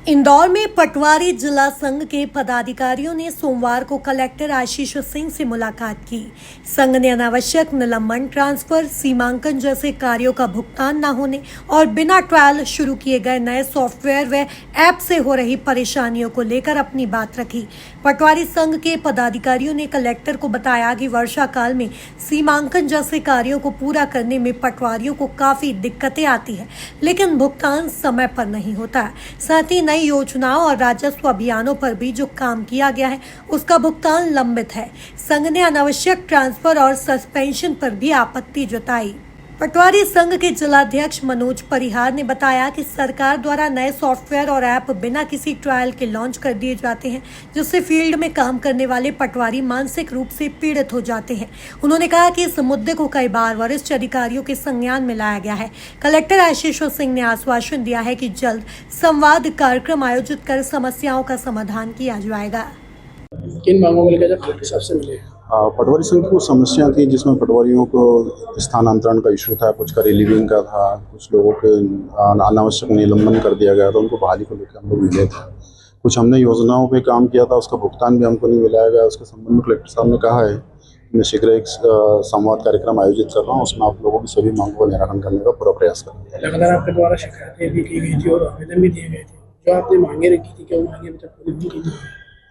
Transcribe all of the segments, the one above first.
इंदौर में पटवारी जिला संघ के पदाधिकारियों ने सोमवार को कलेक्टर आशीष सिंह से मुलाकात की। संघ ने अनावश्यक निलंबन, ट्रांसफर, सीमांकन जैसे कार्यों का भुगतान न होने और बिना ट्रायल शुरू किए गए नए सॉफ्टवेयर व ऐप से हो रही परेशानियों को लेकर अपनी बात रखी। पटवारी संघ के पदाधिकारियों ने कलेक्टर को बताया कि वर्षा काल में सीमांकन जैसे कार्यों को पूरा करने में पटवारियों को काफी दिक्कतें आती है, लेकिन भुगतान समय पर नहीं होता है। साथ ही नई योजनाओं और राजस्व अभियानों पर भी जो काम किया गया है उसका भुगतान लंबित है। संघ ने अनावश्यक ट्रांसफर और सस्पेंशन पर भी आपत्ति जताई। पटवारी संघ के जिलाध्यक्ष मनोज परिहार ने बताया कि सरकार द्वारा नए सॉफ्टवेयर और ऐप बिना किसी ट्रायल के लॉन्च कर दिए जाते हैं, जिससे फील्ड में काम करने वाले पटवारी मानसिक रूप से पीड़ित हो जाते हैं। उन्होंने कहा कि इस मुद्दे को कई बार वरिष्ठ अधिकारियों के संज्ञान में लाया गया है। कलेक्टर आशीष सिंह ने आश्वासन दिया है कि जल्द संवाद कार्यक्रम आयोजित कर समस्याओं का समाधान किया जाएगा। किन मांगों को लेकर कलेक्टर साहब से मिले? पटवारी संघ की कुछ समस्या थी, जिसमें पटवारियों को स्थानांतरण का इशू था, कुछ का रिलीविंग का था, कुछ लोगों के अनावश्यक निलंबन कर दिया गया था, उनको बहाली को लेकर हम लोग मिले थे। कुछ हमने योजनाओं पे काम किया था, उसका भुगतान भी हमको नहीं मिलाया गया। उसके संबंध में कलेक्टर साहब ने कहा है मैं शीघ्र एक संवाद कार्यक्रम आयोजित कर रहा हूँ, उसमें आप लोगों की सभी मांगों का निराकरण करने का पूरा प्रयास करेंगे। लगातार आपके द्वारा शिकायतें भी की गई थी और आवेदन भी दिए गए थे, जो आपने मांगे रखी थी, क्या वो मांगे अभी तक पूरी नहीं की थी?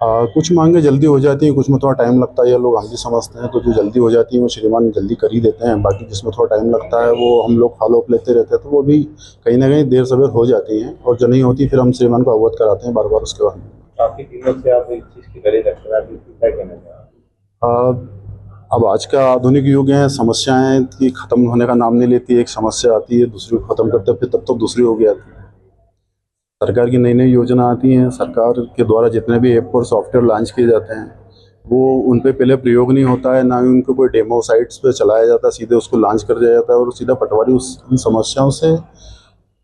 कुछ मांगे जल्दी हो जाती हैं, कुछ में थोड़ा टाइम लगता है, ये लोग हम भी समझते हैं। तो जो जल्दी हो जाती है वो श्रीमान जल्दी कर ही देते हैं, बाकी जिसमें थोड़ा टाइम लगता है वो हम लोग फॉलो अप लेते रहते हैं, तो वो भी कहीं ना कहीं देर सवेर हो जाती हैं। और जो नहीं होती फिर हम श्रीमान को अवगत कराते हैं बार बार। उसके बाद काफी दिनों से आप इस चीज़ की कड़ी रख रहे हैं, क्या कहना चाहेंगे? अब आज का आधुनिक युग है, समस्याएं की खत्म होने का नाम नहीं लेती। एक समस्या आती है, दूसरी को खत्म करते फिर तब तक दूसरी हो गई आती है। सरकार की नई नई योजना आती हैं, सरकार के द्वारा जितने भी ऐप और सॉफ्टवेयर लॉन्च किए जाते हैं वो उन पे पहले प्रयोग नहीं होता है, ना ही उनको कोई डेमो साइट्स पे चलाया जाता है, सीधे उसको लॉन्च कर दिया जाता है और सीधा पटवारी उन समस्याओं से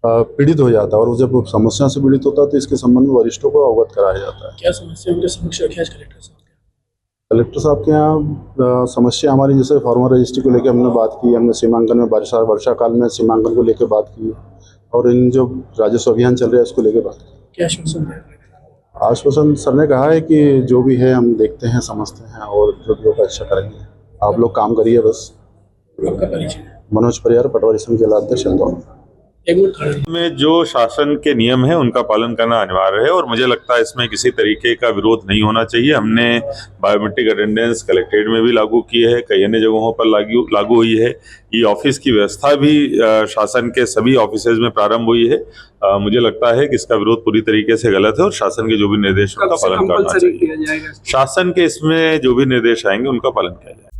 पीड़ित हो जाता है। और जब समस्या से पीड़ित होता है तो इसके संबंध में वरिष्ठों को अवगत कराया जाता है। क्या समस्या उनके समक्ष रखी आज कलेक्टर साहब? कलेक्टर साहब के यहाँ समस्या हमारी जैसे फार्मर रजिस्ट्री को लेकर हमने बात की, हमने सीमांकन में वर्षा काल में सीमांकन को लेकर बात की, और इन जो राजस्व अभियान चल रहा है उसको लेकर बात की। क्या आश्वासन दिया? आश्वासन सर ने कहा है कि जो भी है हम देखते हैं, समझते हैं और जो भी होगा अच्छा करेंगे। आप लोग काम करिए बस। आपका परिचय? मनोज परिहार, पटवारी संघ जिलाध्यक्ष इंदौर। में जो शासन के नियम है उनका पालन करना अनिवार्य है और मुझे लगता है इसमें किसी तरीके का विरोध नहीं होना चाहिए। हमने बायोमेट्रिक अटेंडेंस कलेक्ट्रेट में भी लागू की है, कई अन्य जगहों पर लागू हुई है। ई ऑफिस की व्यवस्था भी शासन के सभी ऑफिसेज में प्रारंभ हुई है। मुझे लगता है कि इसका विरोध पूरी तरीके से गलत है और शासन के जो भी निर्देश उनका पालन करना चाहिए। शासन के इसमें जो भी निर्देश आएंगे उनका पालन किया जाएगा।